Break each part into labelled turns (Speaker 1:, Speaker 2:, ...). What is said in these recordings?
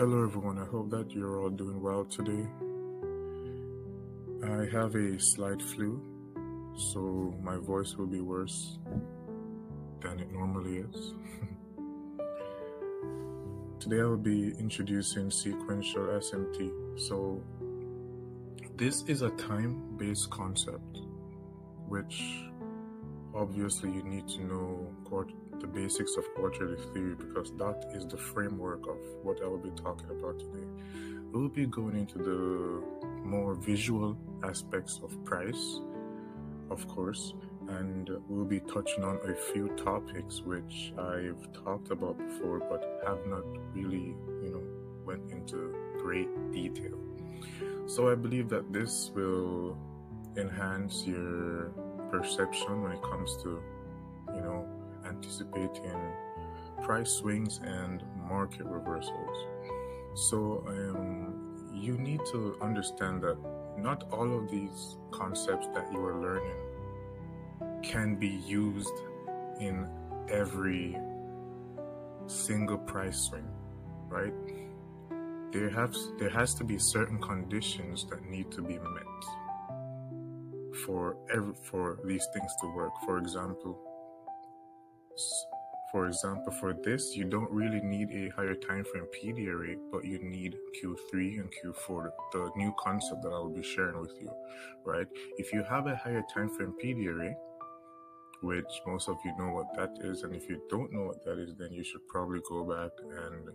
Speaker 1: Hello everyone, I hope that you're all doing well today. I have a slight flu, so my voice will be worse than it normally is. Today I will be introducing sequential SMT. So this is a time-based concept, which obviously you need to know the basics of quarterly theory, because that is the framework of what I will be talking about today. We will be going into the more visual aspects of price, of course, and we'll be touching on a few topics which I've talked about before but have not really, went into great detail. So I believe that this will enhance your perception when it comes to, anticipating price swings and market reversals. So you need to understand that not all of these concepts that you are learning can be used in every single price swing, right? There has to be certain conditions that need to be met for these things to work. For example, for this, you don't really need a higher time frame PD rate, but you need Q3 and Q4, the new concept that I will be sharing with you, right? If you have a higher time frame PD rate, which most of you know what that is, and if you don't know what that is, then you should probably go back and,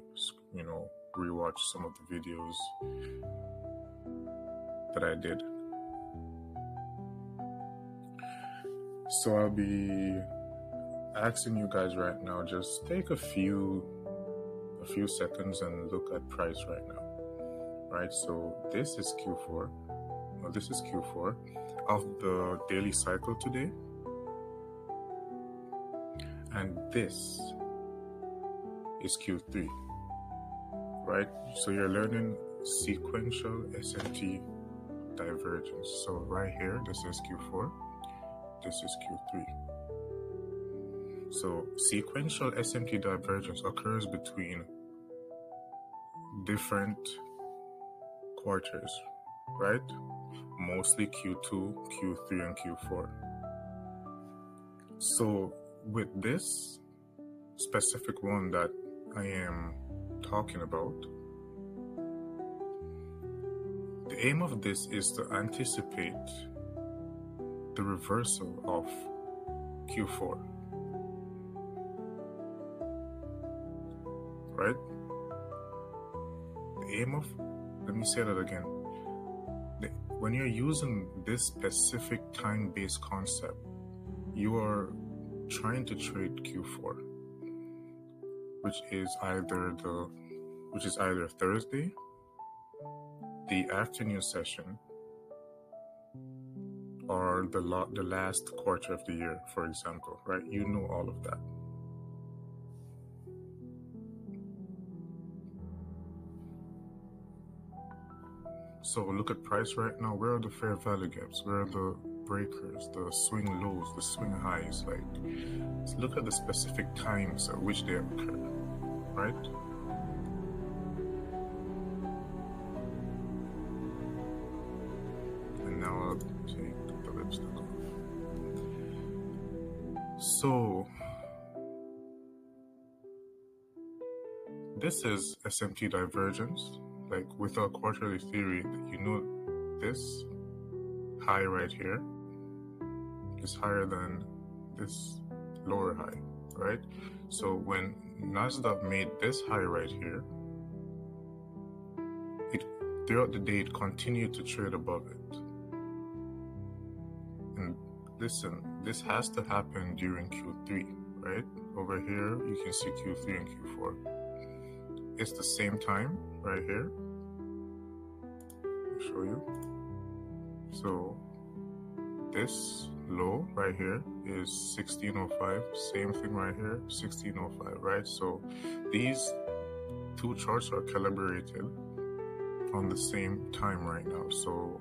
Speaker 1: rewatch some of the videos that I did. So I'll be asking you guys right now, just take a few seconds and look at price right now, right? So this is Q4 of the daily cycle today, and this is Q3, right? So you're learning sequential SMT divergence. So right here, this is Q4, this is Q3. So sequential SMT divergence occurs between different quarters, right? Mostly Q2, Q3, and Q4. So with this specific one that I am talking about, the aim of this is to anticipate the reversal of Q4. Right? The aim of, let me say that again. When you're using this specific time-based concept, you are trying to trade Q4, which is either Thursday, the afternoon session, or the last quarter of the year, for example, right? You know all of that. So look at price right now. Where are the fair value gaps? Where are the breakers, the swing lows, the swing highs? Like, let's look at the specific times at which they occur, right? And now I'll take the lipstick off. So this is SMT divergence. Like with our quarterly theory, this high right here is higher than this lower high, right? So when Nasdaq made this high right here, throughout the day it continued to trade above it. And listen, this has to happen during Q3, right? Over here you can see Q3 and Q4. It's the same time right here. I'll show you. So this low right here is 1605. Same thing right here, 1605, right? So these two charts are calibrated on the same time right now. So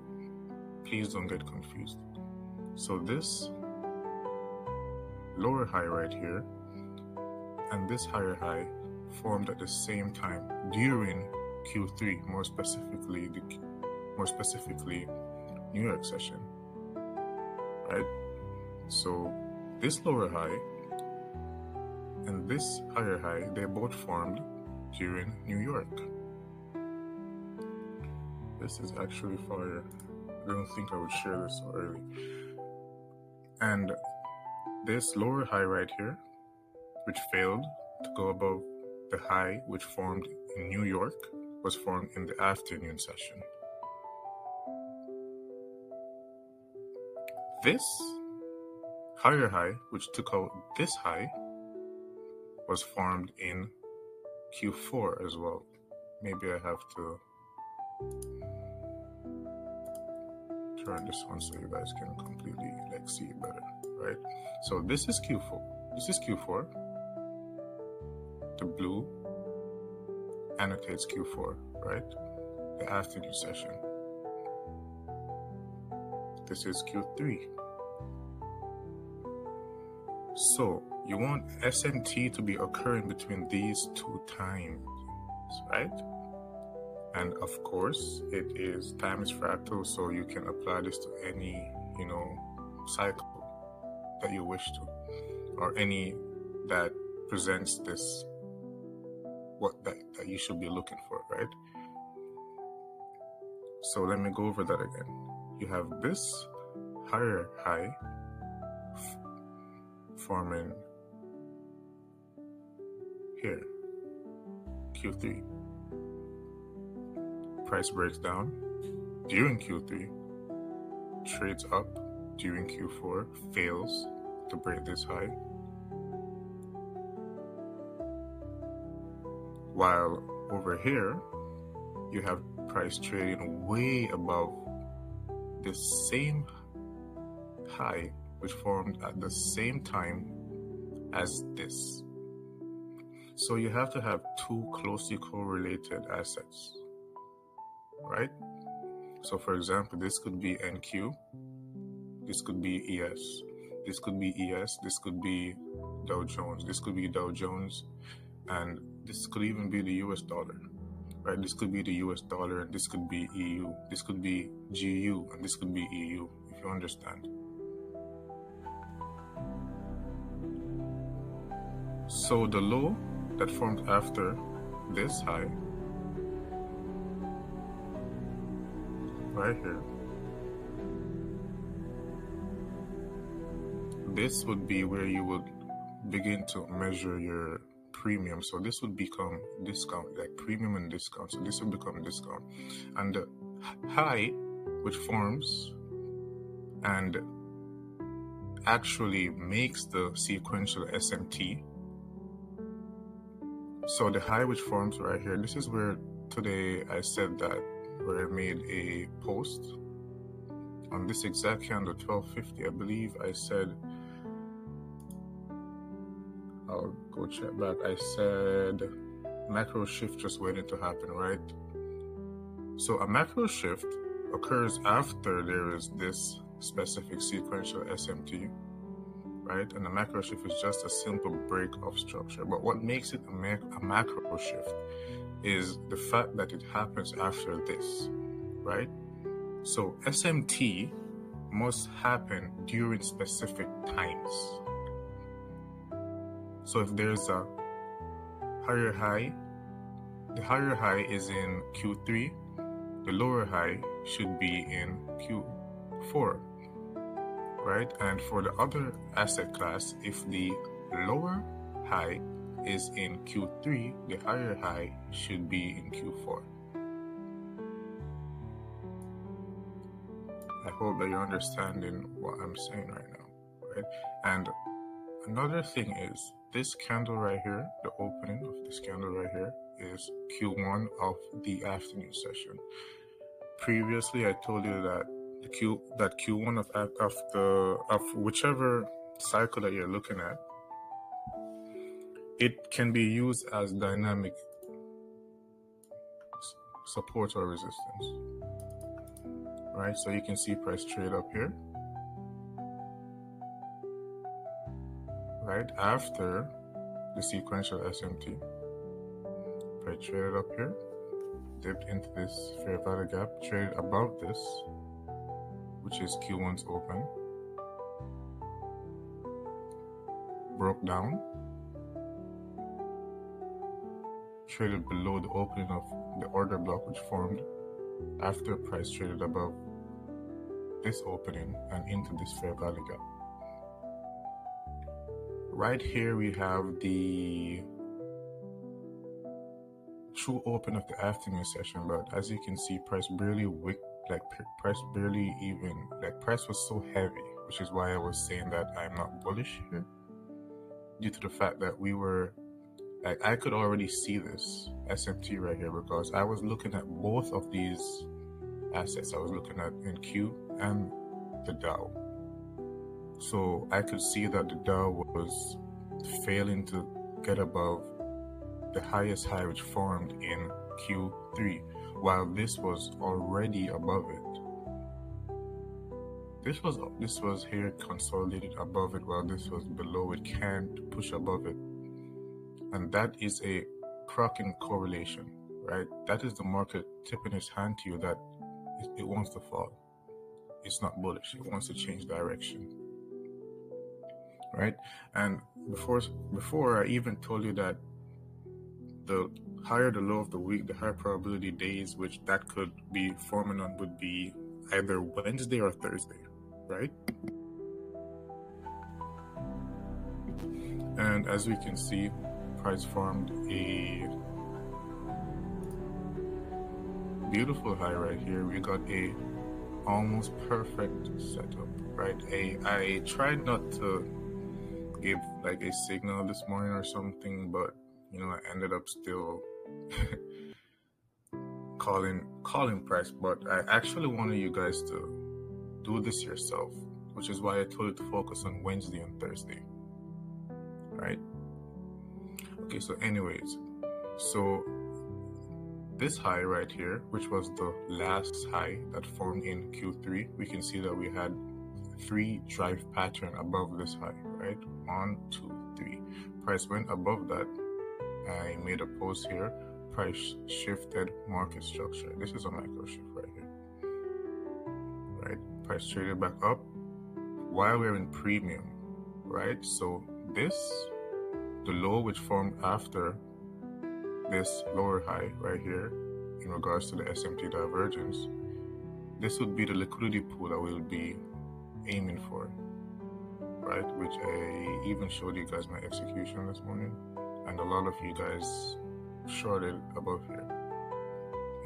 Speaker 1: please don't get confused. So this lower high right here and this higher high formed at the same time during Q3, more specifically New York session, right? So this lower high and this higher high, they both formed during New York. This is actually fire. I don't think I would share this so early. And this lower high right here, which failed to go above the high which formed in New York, was formed in the afternoon session. This higher high, which took out this high, was formed in Q4 as well. Maybe I have to turn this on so you guys can completely see it better, right? So this is Q4. This is Q4. The blue annotates Q4, right? The afternoon session. This is Q3. So you want SMT to be occurring between these two times, right? And of course, time is fractal, so you can apply this to any, cycle that you wish to, or any that presents this, that you should be looking for, right? So let me go over that again. You have this higher high forming here, Q3. Price breaks down during Q3, trades up during Q4, fails to break this high, while over here you have price trading way above the same high which formed at the same time as this. So you have to have two closely correlated assets, right? So for example, this could be NQ, this could be ES, this could be ES, this could be Dow Jones, this could be Dow Jones, and this could even be the US dollar, right? This could be the US dollar, and this could be EU, this could be GU, and this could be EU, if you understand. So the low that formed after this high, right here, this would be where you would begin to measure your premium. So this would become discount, like premium and discount. So this would become discount. And the high, which forms and actually makes the sequential SMT. So the high which forms right here, this is where today I said that, where I made a post on this exact candle, 1250. I believe I said, I'll go check back. I said macro shift just waiting to happen, right? So a macro shift occurs after there is this specific sequential SMT, right? And a macro shift is just a simple break of structure. But what makes it a macro shift is the fact that it happens after this, right? So SMT must happen during specific times. So if there's a higher high, the higher high is in Q3, the lower high should be in Q4, right? And for the other asset class, if the lower high is in Q3, the higher high should be in Q4. I hope that you're understanding what I'm saying right now, right? And another thing is, this candle right here, the opening of this candle right here, is Q1 of the afternoon session. Previously, I told you that Q1 of whichever cycle that you're looking at, it can be used as dynamic support or resistance, right? So you can see price trade up here, right after the sequential SMT. Price traded up here, dipped into this fair value gap, traded above this, which is Q1's open, broke down, traded below the opening of the order block which formed after price traded above this opening and into this fair value gap. Right here we have the true open of the afternoon session, but as you can see, price barely wicked, price was so heavy, which is why I was saying that I'm not bullish here, due to the fact that we were, I could already see this SMT right here because I was looking at both of these assets. I was looking at NQ and the Dow. So I could see that the Dow was failing to get above the highest high which formed in Q3, while this was already above it. This was here consolidated above it, while this was below it, can't push above it. And that is a cracking correlation, right? That is the market tipping its hand to you that it wants to fall. It's not bullish, it wants to change direction, right? And before I even told you that the higher the low of the week, the higher probability days which that could be forming on would be either Wednesday or Thursday, right? And as we can see, price formed a beautiful high right here. We got a almost perfect setup, right? I tried not to give like a signal this morning or something, but I ended up still calling price. But I actually wanted you guys to do this yourself, which is why I told you to focus on Wednesday and Thursday, right? Okay, so anyways, so this high right here, which was the last high that formed in Q3, we can see that we had 3 drive pattern above this high, right? 1, 2, 3. Price went above that. I made a post here. Price shifted market structure. This is a micro shift right here, right? Price traded back up while we're in premium, right? So the low which formed after this lower high right here in regards to the SMT divergence, this would be the liquidity pool that we'll be aiming for, right? Which I even showed you guys my execution this morning, and a lot of you guys shorted above here.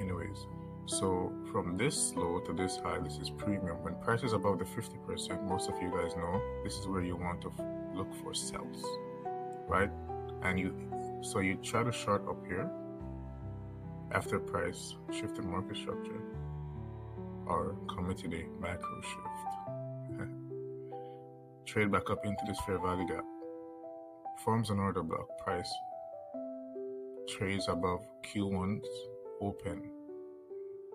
Speaker 1: Anyways, so from this low to this high, this is premium. When price is above the 50%, most of you guys know this is where you want to look for sells, right? And you try to short up here after price shifted market structure or committed a macro shift. Trade back up into this fair value gap, forms an order block, price trades above Q1's open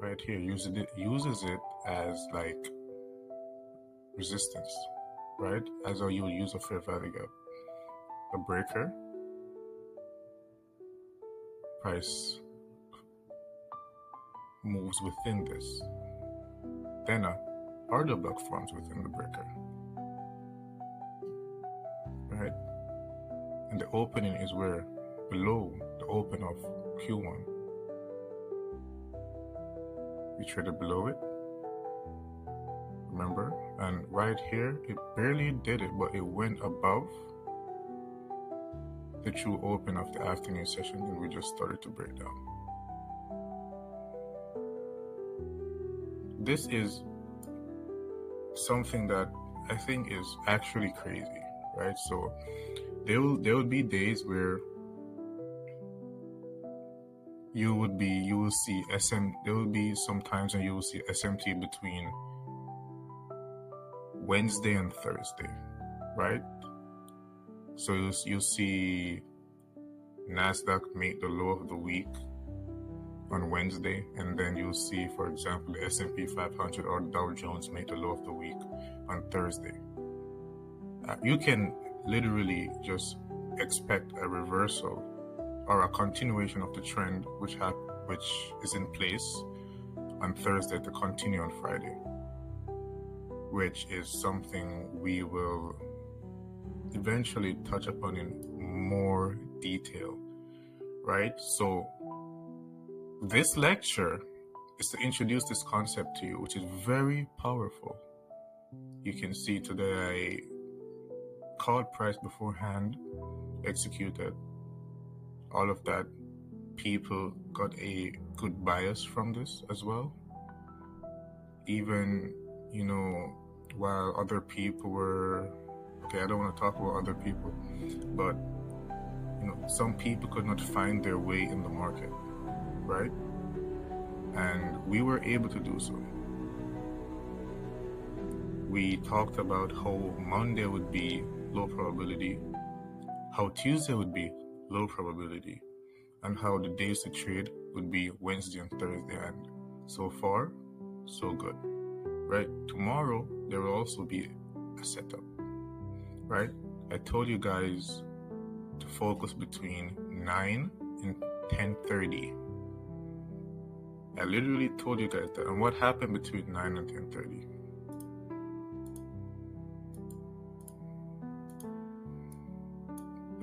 Speaker 1: right here, uses it as like resistance, right? As though you would use a fair value gap, a breaker, price moves within this, then a order block forms within the breaker, right? And the opening is where below the open of Q1, we traded below it, remember? And right here it barely did it, but it went above the true open of the afternoon session, and we just started to break down. This is something that I think is actually crazy, right? So there will be days where there will be some times when you will see SMT between Wednesday and Thursday, right? So you'll see NASDAQ make the low of the week on Wednesday, and then you'll see, for example, the S&P 500 or Dow Jones make the low of the week on Thursday. You can literally just expect a reversal or a continuation of the trend which which is in place on Thursday to continue on Friday, which is something we will eventually touch upon in more detail, right? So this lecture is to introduce this concept to you, which is very powerful. You can see today I called price beforehand, executed, all of that. People got a good bias from this as well. Even, while other people were, okay, I don't want to talk about other people, but, some people could not find their way in the market, right? And we were able to do so. We talked about how Monday would be low probability, how Tuesday would be low probability, and how the days to trade would be Wednesday and Thursday. And so far, so good, right? Tomorrow, there will also be a setup, right? I told you guys to focus between 9 and 10:30. I literally told you guys that. And what happened between 9 and 10:30?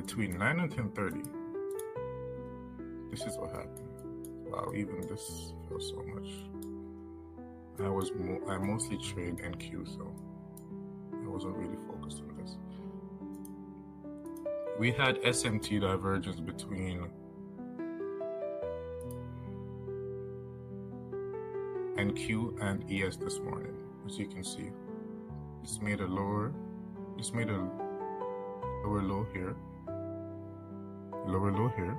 Speaker 1: Between 9 and 10:30, this is what happened. Wow, even this felt so much. I mostly trade NQ, so I wasn't really focused on this. We had SMT divergence between NQ and ES this morning, as you can see. This made a lower low here, lower low here,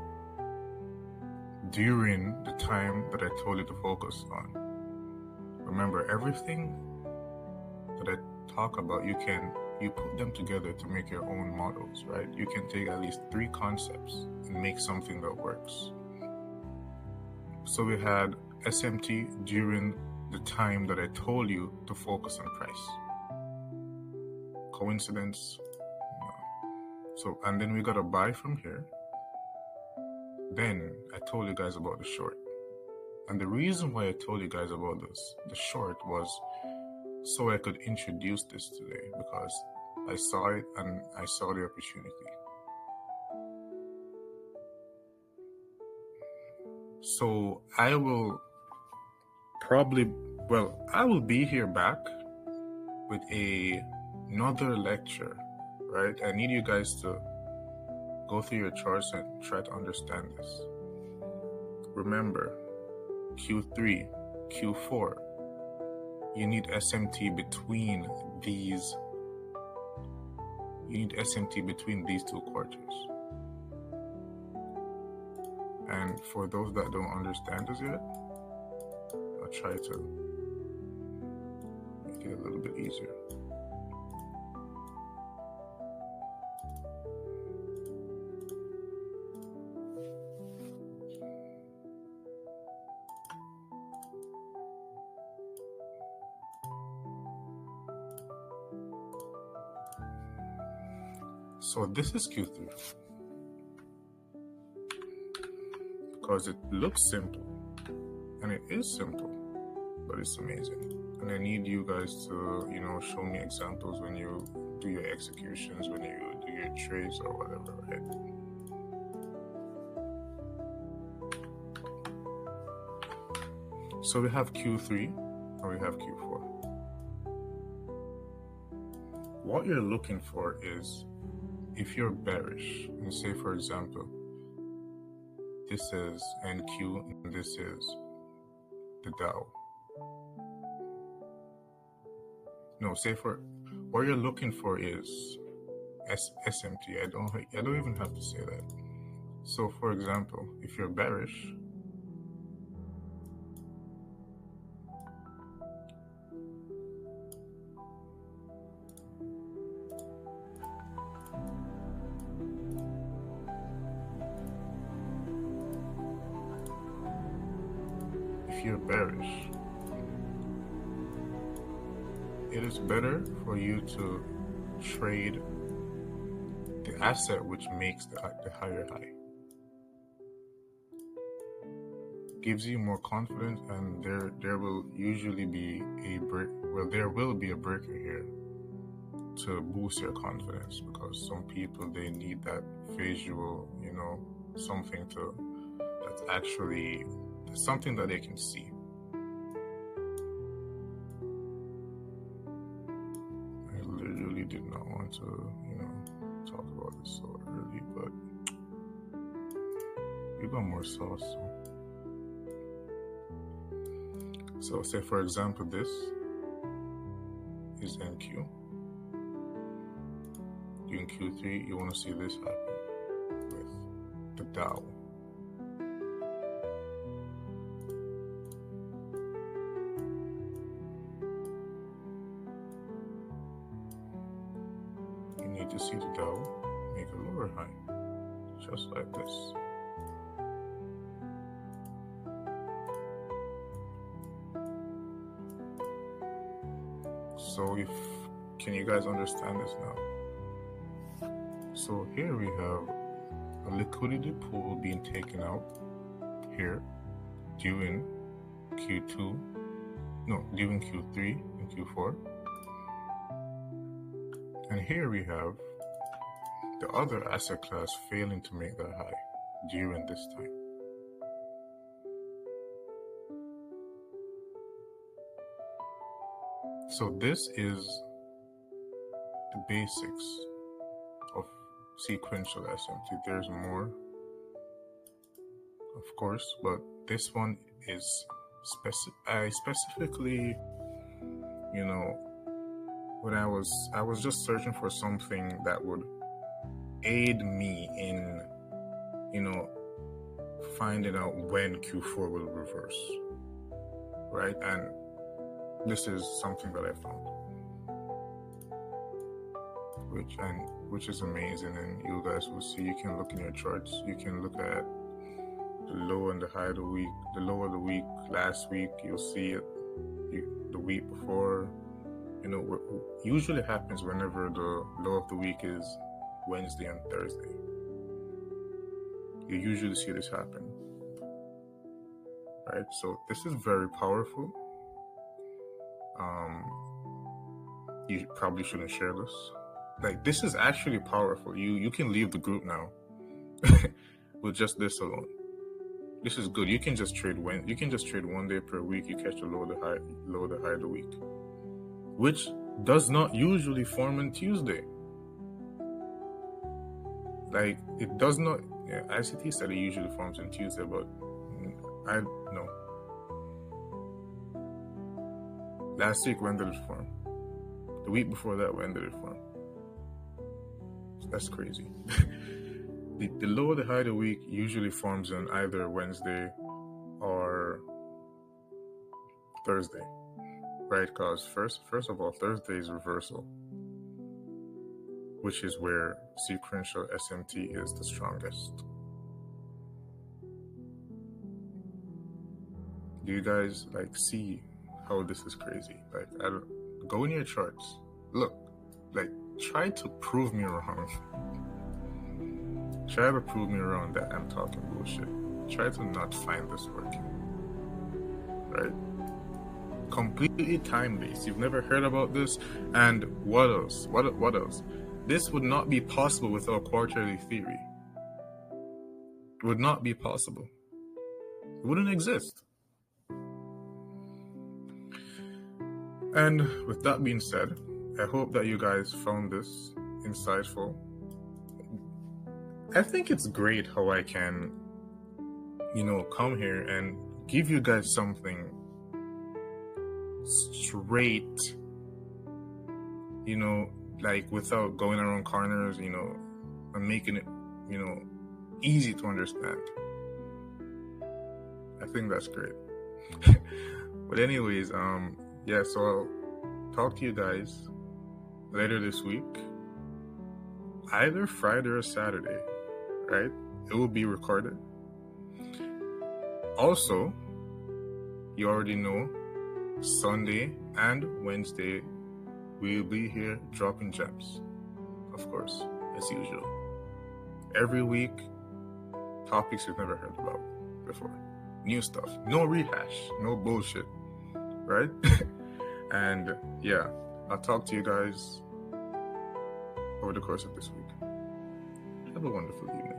Speaker 1: during the time that I told you to focus on. Remember, everything that I talk about, you put them together to make your own models, right? You can take at least 3 concepts and make something that works. So we had SMT during the time that I told you to focus on price. Coincidence? No. So, and then we got a buy from here. Then I told you guys about the short. And the reason why I told you guys about the short, was so I could introduce this today, because I saw it and I saw the opportunity. So I will be here back with another lecture, right? I need you guys to go through your charts and try to understand this. Remember, Q3, Q4, you need SMT between these. You need SMT between these 2 quarters. And for those that don't understand this yet, I'll try to make it a little bit easier. So this is Q3. Because it looks simple. And it is simple. But it's amazing. And I need you guys to, show me examples when you do your executions, when you do your trades or whatever, right? So we have Q3 and we have Q4. What you're looking for is, if you're bearish, and say for example, this is NQ and this is the Dow. No, what you're looking for is SMT. I don't even have to say that. So for example, if you're bearish, it is better for you to trade the asset which makes the higher high. gives you more confidence, and there will usually be a break. Well, there will be a breaker here to boost your confidence, because some people, they need that visual, something that's actually something that they can see. I literally did not want to, talk about this so early, but you got more sauce. So say, for example, this is NQ. In Q3, you want to see this happen with the Daye. You need to see the Daye make a lower high, just like this. So can you guys understand this now? So here we have a liquidity pool being taken out here during Q3 and Q4. And here we have the other asset class failing to make that high during this time. So this is the basics of sequential SMT. There's more, of course, but this one is I specifically, when I was just searching for something that would aid me in, finding out when Q4 will reverse, right? And this is something that I found, which is amazing, and you guys will see. You can look in your charts. You can look at the low and the high of the week. The low of the week last week, you'll see it. The week before, what usually happens whenever the low of the week is Wednesday and Thursday. You usually see this happen, right? So this is very powerful. You probably shouldn't share this. Like, this is actually powerful. You can leave the group now with just this alone. This is good. You can just trade one day per week. You catch the low, the high of the week, which does not usually form on Tuesday. Like, it does not. Yeah, ICT said it usually forms on Tuesday, but I don't know. Last week, when did it form? The week before that, when did it form? That's crazy. The low, the high of the week usually forms on either Wednesday or Thursday, right? Because first of all, Thursday is reversal, which is where sequential SMT is the strongest. Do you guys see how this is crazy? Go in your charts, look, try to prove me wrong. Try to prove me wrong that I'm talking bullshit. Try to not find this working, right? Completely time-based. You've never heard about this, and what else? What else? This would not be possible without quarterly theory. It would not be possible. It wouldn't exist. And with that being said, I hope that you guys found this insightful. I think it's great how I can, come here and give you guys something straight, without going around corners, and making it, easy to understand. I think that's great. But anyways, so I'll talk to you guys later this week, either Friday or Saturday, right? It will be recorded. Also, you already know, Sunday and Wednesday, we'll be here dropping gems, of course, as usual. Every week, topics you've never heard about before. new stuff. No rehash, no bullshit, right? And yeah, I'll talk to you guys over the course of this week. Have a wonderful evening.